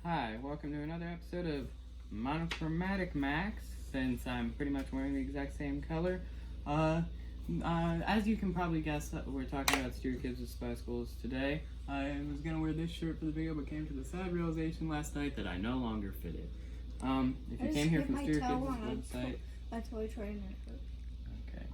Hi, welcome to another episode of Monochromatic Max, since I'm pretty much wearing the exact same color. As you can probably guess, we're talking about Stuart Gibbs' Spy Schools today. I was going to wear this shirt for the video, but came to the sad realization last night that I no longer fit it. If you came here from Stuart Gibbs' website... That's why I tried it. Okay.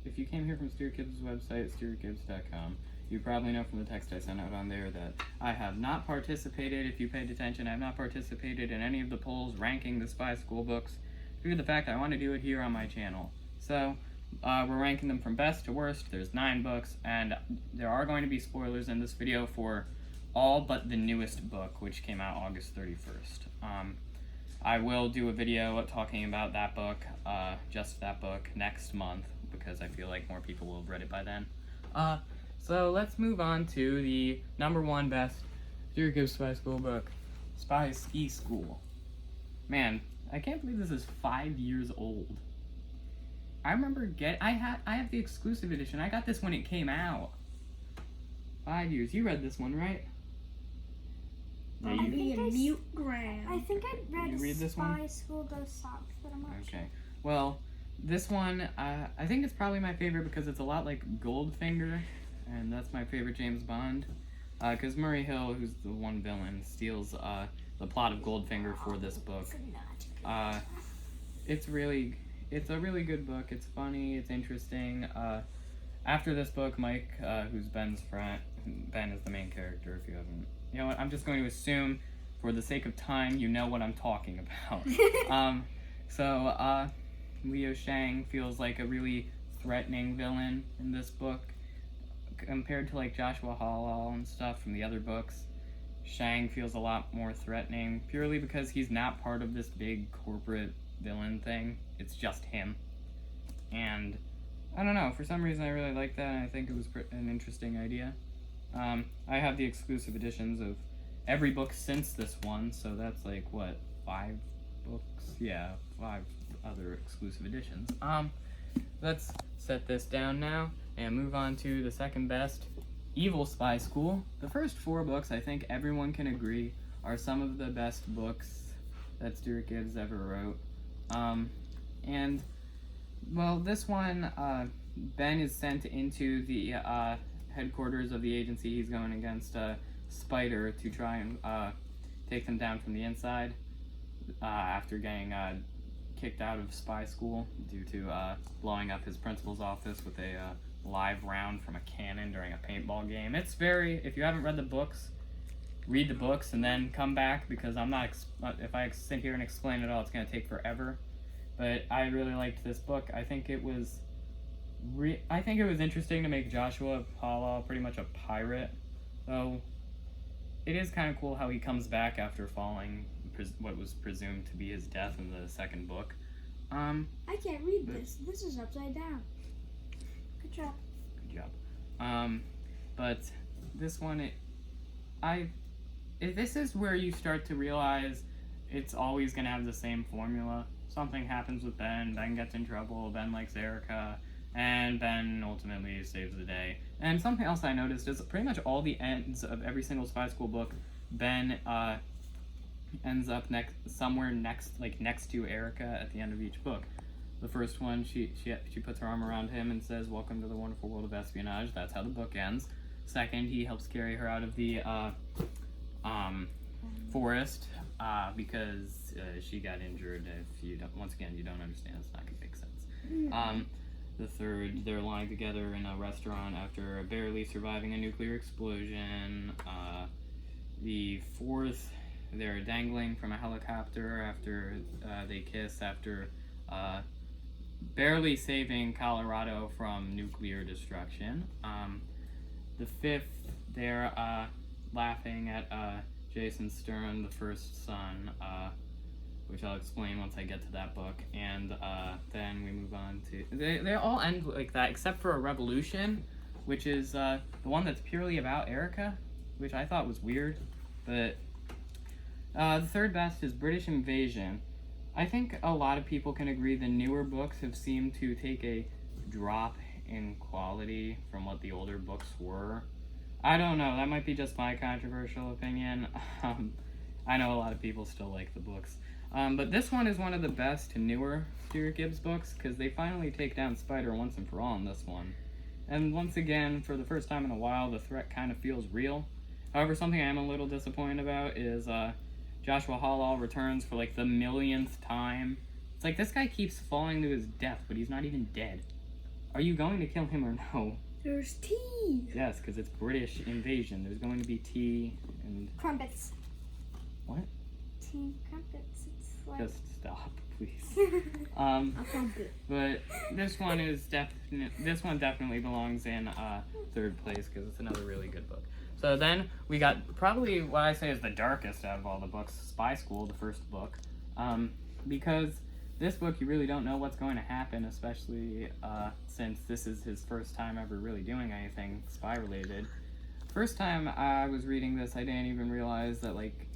If you came here from Stuart Gibbs' website, stuartgibbs.com, you probably know from the text I sent out on there that I have not participated, if you paid attention, I have not participated in any of the polls ranking the spy school books due to the fact I want to do it here on my channel. So, we're ranking them from best to worst. There's 9 books, and there are going to be spoilers in this video for all but the newest book, which came out August 31st. I will do a video talking about that book, just that book, next month, because I feel like more people will have read it by then. So let's move on to the number 1 best Stuart Gibbs Spy School book, Spy Ski School. Man, I can't believe this is 5 years old. I remember I have the exclusive edition. I got this when it came out. 5 years. You read this one, right? Yeah, I think I read this Spy one? School Goes South, but I'm not sure. Okay. Well, this one, I think it's probably my favorite because it's a lot like Goldfinger, and that's my favorite James Bond. Because Murray Hill, who's the one villain, steals the plot of Goldfinger for this book. It's a really good book. It's funny. It's interesting. After this book, Mike, who's Ben's friend, Ben is the main character. If you haven't, you know what? I'm just going to assume, for the sake of time, you know what I'm talking about. So Leo Shang feels like a really threatening villain in this book compared to like Joshua Hall and stuff from the other books. Shang feels a lot more threatening purely because he's not part of this big corporate villain thing. It's just him. And I don't know, for some reason I really like that, and I think it was an interesting idea. I have the exclusive editions of every book since this one, so that's like, what, 5 books? Yeah, 5 other exclusive editions. Let's set this down now and move on to the second best, Evil Spy School. The first 4 books, I think everyone can agree, are some of the best books that Stuart Gibbs ever wrote. And, well, this one, Ben is sent into the headquarters of the agency. He's going against Spider to try and take them down from the inside after getting kicked out of spy school due to blowing up his principal's office with a live round from a cannon during a paintball game. It's very, if you haven't read the books, read the books and then come back, because I'm not, if I sit here and explain it all, it's going to take forever. But I really liked this book. I think it was interesting to make Joshua Pala pretty much a pirate, though it is kind of cool how he comes back after falling what was presumed to be his death in the second book. I can't read this. This is upside down. Good job. Good job. But this one, this is where you start to realize it's always going to have the same formula. Something happens with Ben gets in trouble, Ben likes Erica, and Ben ultimately saves the day. And something else I noticed is pretty much all the ends of every single spy school book, Ben ends up somewhere next to Erica at the end of each book. The first one, she puts her arm around him and says, "Welcome to the wonderful world of espionage." That's how the book ends. Second, he helps carry her out of the forest because she got injured. If you don't, once again, you don't understand, it's not gonna make sense. The third, they're lying together in a restaurant after barely surviving a nuclear explosion. The fourth, they're dangling from a helicopter after they kiss after barely saving Colorado from nuclear destruction. The fifth, they're laughing at Jason Stern, the first son, which I'll explain once I get to that book. And then we move on to... They all end like that, except for A Revolution, which is the one that's purely about Erica, which I thought was weird. But the third best is British Invasion. I think a lot of people can agree the newer books have seemed to take a drop in quality from what the older books were. I don't know, that might be just my controversial opinion. I know a lot of people still like the books. But this one is one of the best newer Stuart Gibbs books because they finally take down Spider once and for all in this one. And once again, for the first time in a while, the threat kind of feels real. However, something I am a little disappointed about is Joshua Hallall returns for like the millionth time. It's like this guy keeps falling to his death, but he's not even dead. Are you going to kill him or no? There's tea. Yes, because it's British invasion. There's going to be tea and... Crumpets. What? Tea and crumpets. It's like... Just stop, please. A crumpet. But this one definitely belongs in third place because it's another really good book. So then we got probably what I say is the darkest out of all the books, Spy School, the first book, because this book you really don't know what's going to happen, especially since this is his first time ever really doing anything spy related. First time I was reading this, I didn't even realize that like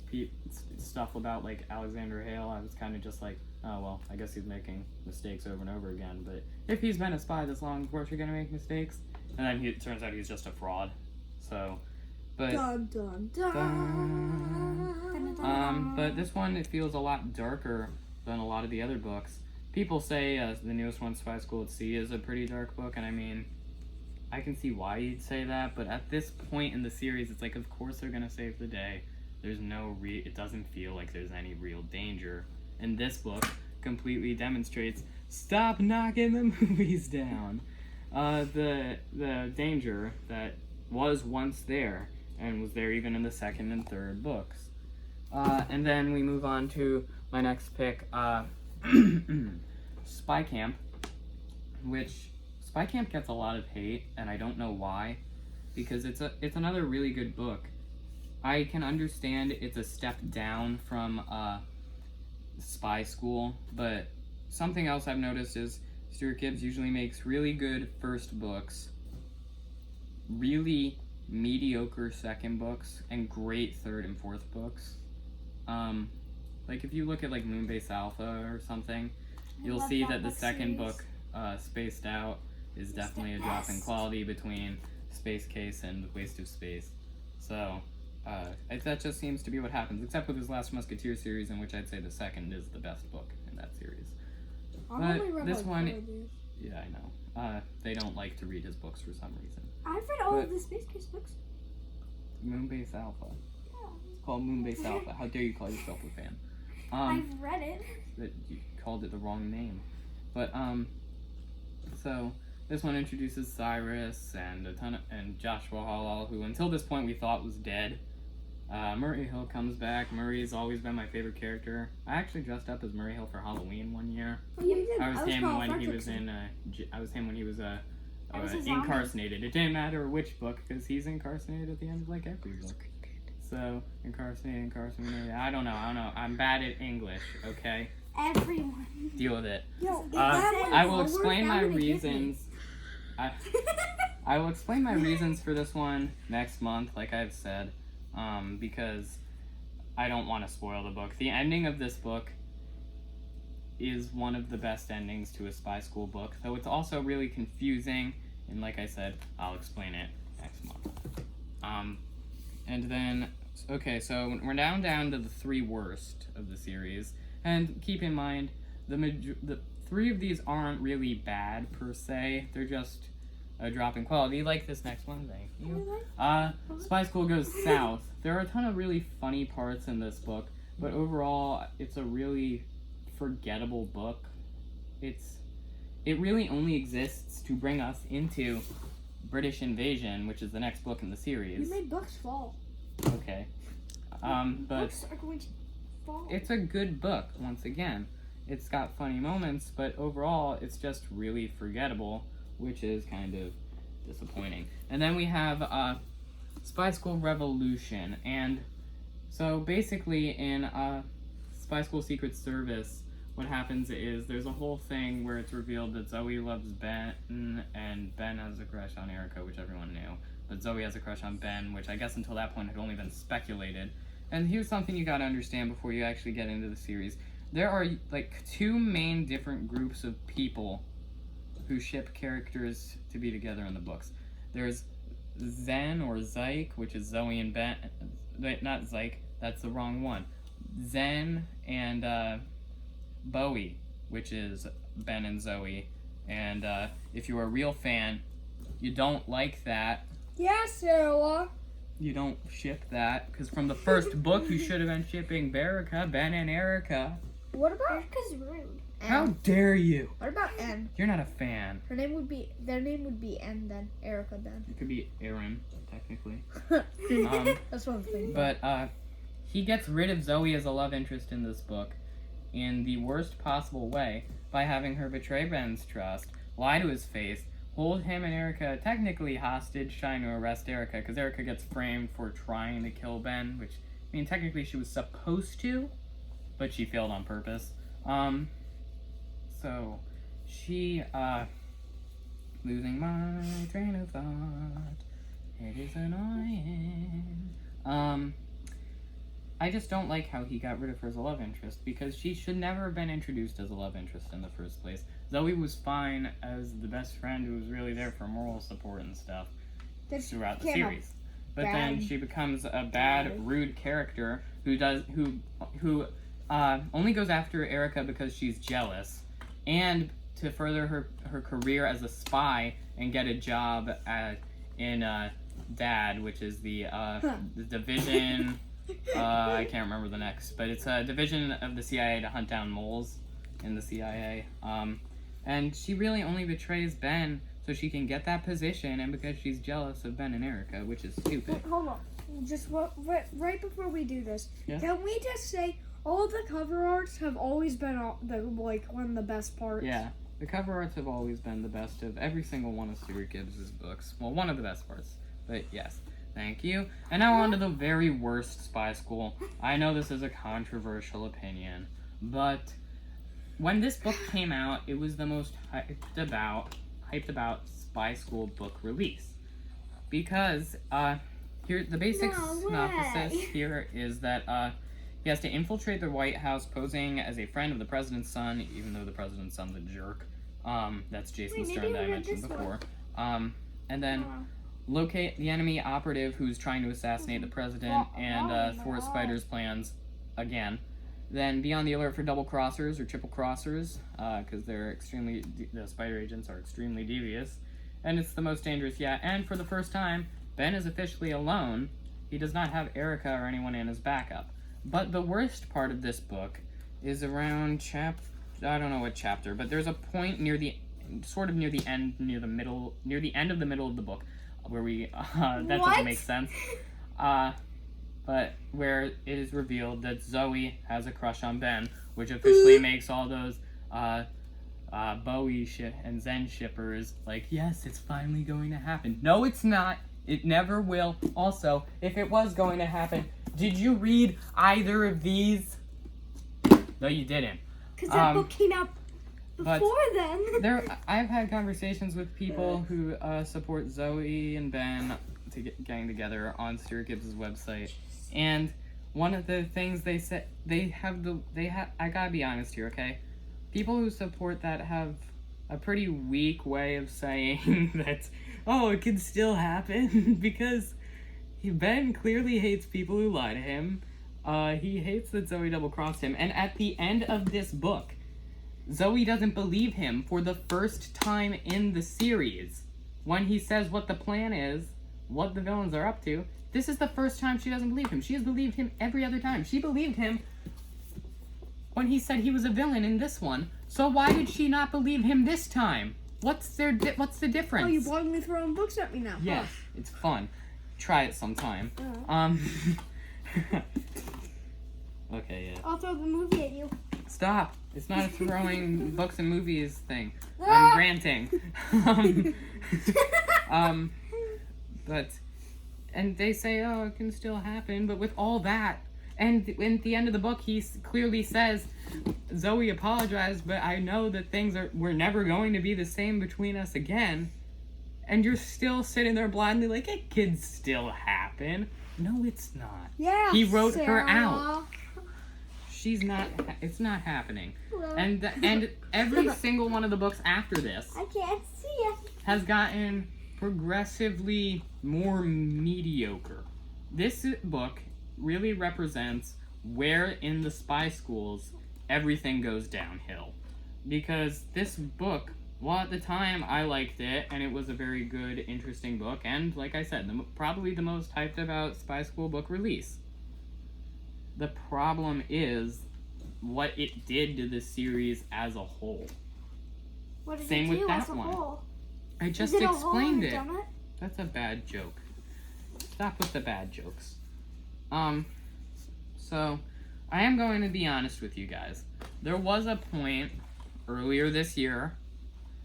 stuff about like Alexander Hale. I was kind of just like, oh well, I guess he's making mistakes over and over again. But if he's been a spy this long, of course you're gonna make mistakes. And then it turns out he's just a fraud. So, but Dun, dun, dun. but this one it feels a lot darker than a lot of the other books. People say the newest one, Spy School at Sea, is a pretty dark book, and I mean, I can see why you'd say that. But at this point in the series, it's like, of course they're gonna save the day. There's no it doesn't feel like there's any real danger. And this book completely demonstrates, stop knocking the movies down. The danger that was once there, and was there even in the second and third books. And then we move on to my next pick, Spy Camp, which Spy Camp gets a lot of hate, and I don't know why, because it's another really good book. I can understand it's a step down from Spy School, but something else I've noticed is Stuart Gibbs usually makes really good first books, really mediocre second books, and great third and fourth books. Like if you look at like Moonbase Alpha or something, you'll see that the second book, Spaced Out, is definitely a drop in quality between Space Case and Waste of Space. So that just seems to be what happens, except with his Last Musketeer series, in which I'd say the second is the best book in that series. But this one, yeah, I know. They don't like to read his books for some reason. I've read all of the Space Case books. Moonbase Alpha. Yeah. It's called Moonbase Alpha. How dare you call yourself a fan? I've read it. But you called it the wrong name. But so this one introduces Cyrus and and Joshua Hallall, who until this point we thought was dead. Murray Hill comes back. Murray's always been my favorite character. I actually dressed up as Murray Hill for Halloween one year. Oh, you did. I was him when he was incarcerated. It didn't matter which book because he's incarcerated at the end of like every book. So incarcerated. I don't know. I'm bad at English. Okay. Everyone. Deal with it. Yo, I will explain my reasons. I will explain my reasons for this one next month, like I've said, because I don't want to spoil the book. The ending of this book is one of the best endings to a spy school book, though it's also really confusing, and like I said, I'll explain it next month. And then, okay, so we're now down to the three worst of the series, and keep in mind, the three of these aren't really bad per se, they're just a drop in quality, like this next one, thank you. Spy School Goes South. There are a ton of really funny parts in this book, but overall, it's a really forgettable book. It really only exists to bring us into British Invasion, which is the next book in the series. You made books fall. Okay. But books are going to fall. it's a good book, once again. It's got funny moments, but overall, it's just really forgettable, which is kind of disappointing. And then we have Spy School Revolution, and so basically in Spy School Secret Service, what happens is there's a whole thing where it's revealed that Zoe loves Ben, and Ben has a crush on Erica, which everyone knew. But Zoe has a crush on Ben, which I guess until that point had only been speculated. And here's something you gotta understand before you actually get into the series. There are, like, two main different groups of people who ship characters to be together in the books. There's Zen or Zyke, which is Zoe and Ben. Wait, not Zyke, that's the wrong one. Zen and Bowie, which is Ben and Zoe. And if you're a real fan, you don't like that. Yeah, Sarah. You don't ship that, because from the first book you should have been shipping Ben and Erica. What about? Erica's rude. How dare you? What about N? You're not a fan. Their name would be N then. Erica then. It could be Aaron, technically. That's one thing. But he gets rid of Zoe as a love interest in this book in the worst possible way by having her betray Ben's trust, lie to his face, hold him and Erica technically hostage, trying to arrest Erica, because Erica gets framed for trying to kill Ben, which, I mean, technically she was supposed to, but she failed on purpose. So, she, losing my train of thought, it is annoying. I just don't like how he got rid of her as a love interest, because she should never have been introduced as a love interest in the first place. Zoe was fine as the best friend who was really there for moral support and stuff throughout the series. But then she becomes a bad, rude character who only goes after Erica because she's jealous, and to further her career as a spy and get a job in DAD, which is the division. I can't remember the next, but it's a division of the CIA to hunt down moles in the CIA. And she really only betrays Ben so she can get that position, and because she's jealous of Ben and Erica, which is stupid. Wait, hold on. Just right before we do this, can we just say all the cover arts have always been one of the best parts? Yeah, the cover arts have always been the best of every single one of Stuart Gibbs' books. Well, one of the best parts, but yes. Thank you. And now on to the very worst spy school. I know this is a controversial opinion, but when this book came out, it was the most hyped about spy school book release. Because, here, the basic synopsis here is that, he has to infiltrate the White House posing as a friend of the president's son, even though the president's son's a jerk. That's Jason Stern that I mentioned before. And then locate the enemy operative who's trying to assassinate the president and thwart Spider's plans again. Then be on the alert for double crossers or triple crossers, because the Spider agents are extremely devious. And it's the most dangerous yet. And for the first time, Ben is officially alone. He does not have Erica or anyone in his backup. But the worst part of this book is around I don't know what chapter, but there's a point near the end of the middle of the book, where that doesn't make sense. But where it is revealed that Zoe has a crush on Ben, which officially makes all those Bowie and Zen shippers like, yes, it's finally going to happen. No, it's not. It never will. Also, if it was going to happen, did you read either of these? No, you didn't. Because that book came out before then. I've had conversations with people who support Zoe and Ben getting together on Stuart Gibbs' website, and one of the things they said, I gotta be honest here, okay? People who support that have a pretty weak way of saying that, oh, it can still happen, because Ben clearly hates people who lie to him. He hates that Zoe double-crossed him, and at the end of this book, Zoe doesn't believe him for the first time in the series. When he says what the plan is, what the villains are up to, this is the first time she doesn't believe him. She has believed him every other time. She believed him when he said he was a villain in this one, so why did she not believe him this time? What's the difference? Oh, you're blindly throwing books at me now. Yeah, it's fun. Try it sometime. Okay, yeah. I'll throw the movie at you. Stop. It's not a throwing books and movies thing. I'm ranting. And they say, oh, it can still happen, but with all that, and at the end of the book, he clearly says, Zoe apologized, but I know that we're never going to be the same between us again. And you're still sitting there blindly like, it can still happen. No, it's not. Yeah, he wrote Sarah. her out. It's not happening. Well. And every single one of the books after this I can't see it. Has gotten progressively more mediocre. This book really represents where in the spy schools everything goes downhill. Because this book, well, at the time I liked it, and it was a very good, interesting book, and like I said, probably the most hyped about spy school book release. The problem is what it did to the series as a whole. What did Same it with do that as a one. whole? I just Is it a hole explained in it. a donut? That's a bad joke. Stop with the bad jokes. So I am going to be honest with you guys. There was a point earlier this year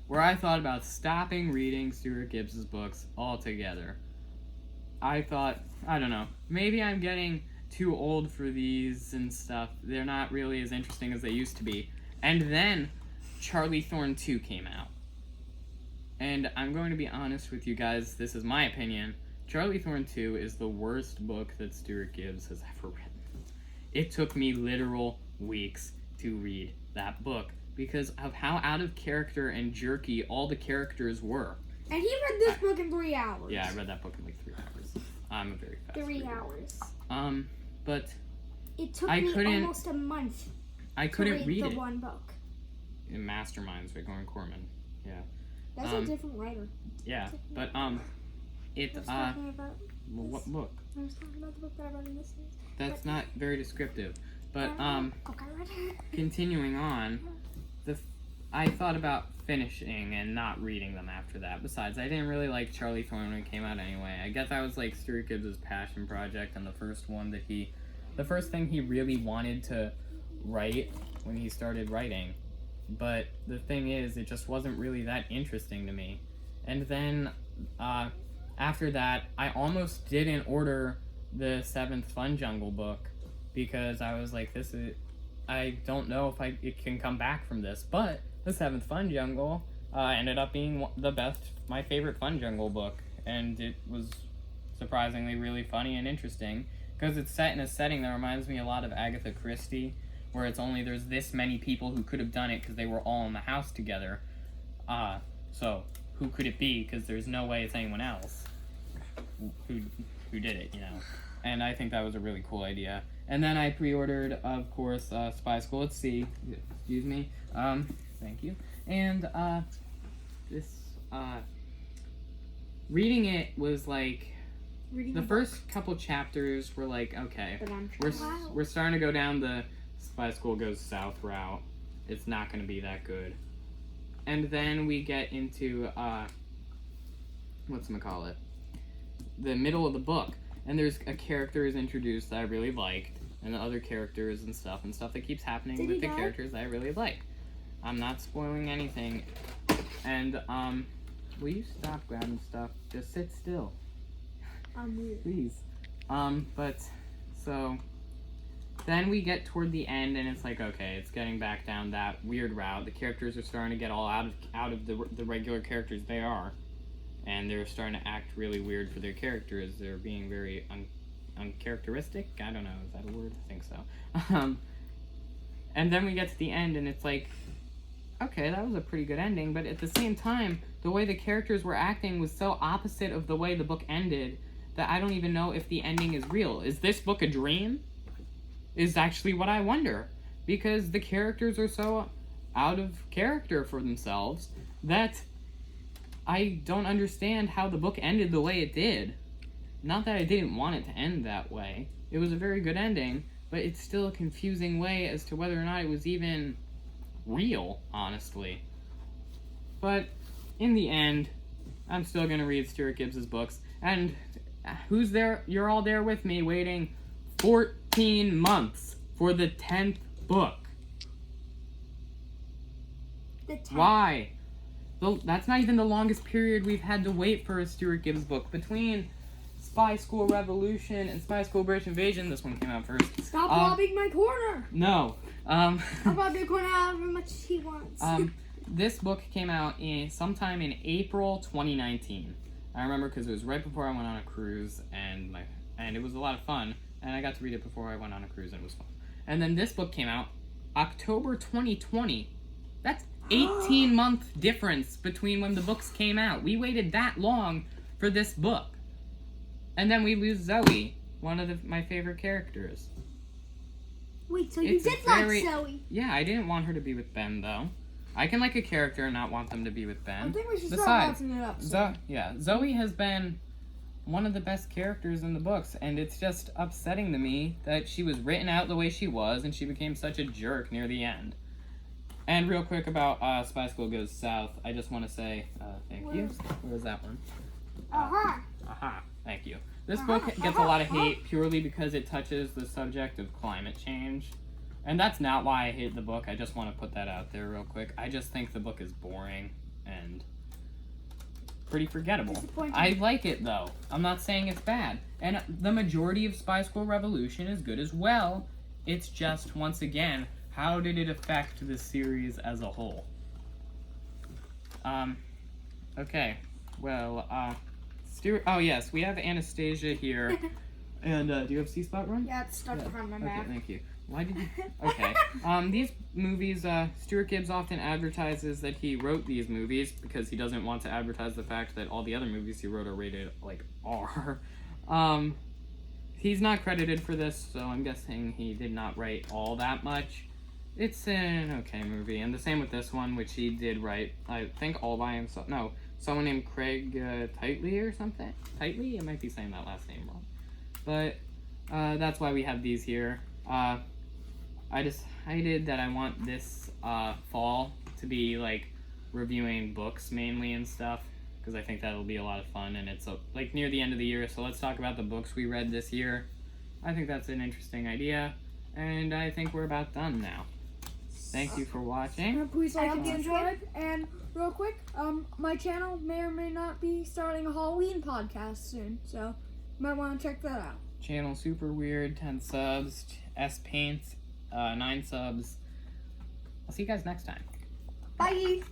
where I thought about stopping reading Stuart Gibbs' books altogether. I thought, I don't know, maybe I'm getting too old for these and stuff. They're not really as interesting as they used to be. And then Charlie Thorne 2 came out. And I'm going to be honest with you guys, this is my opinion. Charlie Thorne 2 is the worst book that Stuart Gibbs has ever written. It took me literal weeks to read that book because of how out of character and jerky all the characters were. And he read this book in 3 hours. Yeah, I read that book in like 3 hours. I'm a very fast 3 reader. hours. But It took I me couldn't- almost a month I to couldn't read read the it. one book. In Masterminds by Goran Corman. Yeah. That's a different writer. Yeah, but I was talking about what this. book? I was talking about the book that I read in this series. That's not very descriptive. But Okay, right. continuing on, I thought about finishing and not reading them after that. Besides, I didn't really like Charlie Thorne when it came out anyway. I guess that was like Stuart Gibbs' passion project and the first thing he really wanted to write when he started writing. But the thing is, it just wasn't really that interesting to me. And then, after that, I almost didn't order the 7th Fun Jungle book because I was like, I don't know if it can come back from this. But the 7th Fun Jungle ended up being my favorite Fun Jungle book. And it was surprisingly really funny and interesting because it's set in a setting that reminds me a lot of Agatha Christie, where there's this many people who could have done it because they were all in the house together. So who could it be? Because there's no way it's anyone else who did it, you know. And I think that was a really cool idea. And then I pre-ordered, of course, Spy School at Sea. Excuse me. Thank you. And reading it was like, the first couple chapters were like, okay, we're starting to go down the Spy School goes south route. It's not going to be that good. And then we get into, the middle of the book. And there's a character is introduced that I really liked, and the other characters and stuff that keeps happening with the characters that I really like. I'm not spoiling anything. And, will you stop grabbing stuff? Just sit still. I'm weird. Please. Then we get toward the end, and it's like, okay, it's getting back down that weird route. The characters are starting to get all out of the regular characters they are, and they're starting to act really weird for their characters. They're being very uncharacteristic. I don't know, is that a word? I think so. And then we get to the end, and it's like, okay, that was a pretty good ending, but at the same time, the way the characters were acting was so opposite of the way the book ended that I don't even know if the ending is real. Is this book a dream? Is actually what I wonder, because the characters are so out of character for themselves that I don't understand how the book ended the way it did. Not that I didn't want it to end that way. It was a very good ending, but it's still a confusing way as to whether or not it was even real, honestly. But in the end, I'm still going to read Stuart Gibbs' books, and who's there? You're all there with me waiting 14 months for the 10th book. Why? That's not even the longest period we've had to wait for a Stuart Gibbs book. Between Spy School Revolution and Spy School British Invasion, this one came out first. Stop robbing my corner! No. I'll rob your corner however much he wants. This book came out sometime in April 2019. I remember because it was right before I went on a cruise, and it was a lot of fun. And I got to read it before I went on a cruise, and it was fun. And then this book came out October 2020. That's 18-month difference between when the books came out. We waited that long for this book. And then we lose Zoe, one of my favorite characters. Wait, so you did like Zoe? Yeah, I didn't want her to be with Ben though. I can like a character and not want them to be with Ben. I think we should start watching it up. Zoe has been one of the best characters in the books, and it's just upsetting to me that she was written out the way she was, and she became such a jerk near the end. And real quick about Spy School Goes South, I just want to say thank you. Where was that one? Thank you. This book gets a lot of hate purely because it touches the subject of climate change. And that's not why I hate the book. I just want to put that out there real quick. I just think the book is boring and pretty forgettable. I like it, though. I'm not saying it's bad. And the majority of Spy School Revolution is good as well. It's just, once again, how did it affect the series as a whole? Okay. Well, Stuart... Oh, yes, we have Anastasia here. And, do you have C-Spot Run? Yeah, it's stuck behind my map. Okay, thank you. Why did you... Okay. These movies, Stuart Gibbs often advertises that he wrote these movies because he doesn't want to advertise the fact that all the other movies he wrote are rated, like, R. He's not credited for this, so I'm guessing he did not write all that much. It's an okay movie, and the same with this one, which he did write, I think, all by himself. No, someone named Craig Titley or something? Titley? I might be saying that last name wrong. But that's why we have these here. I decided that I want this fall to be like reviewing books mainly and stuff, because I think that'll be a lot of fun, and it's like near the end of the year, so let's talk about the books we read this year. I think that's an interesting idea, and I think we're about done now. Thank you for watching. Please like and subscribe. And real quick, my channel may or may not be starting a Halloween podcast soon, so you might want to check that out. Channel super weird, 10 subs, S Paints, 9 subs. I'll see you guys next time. Bye.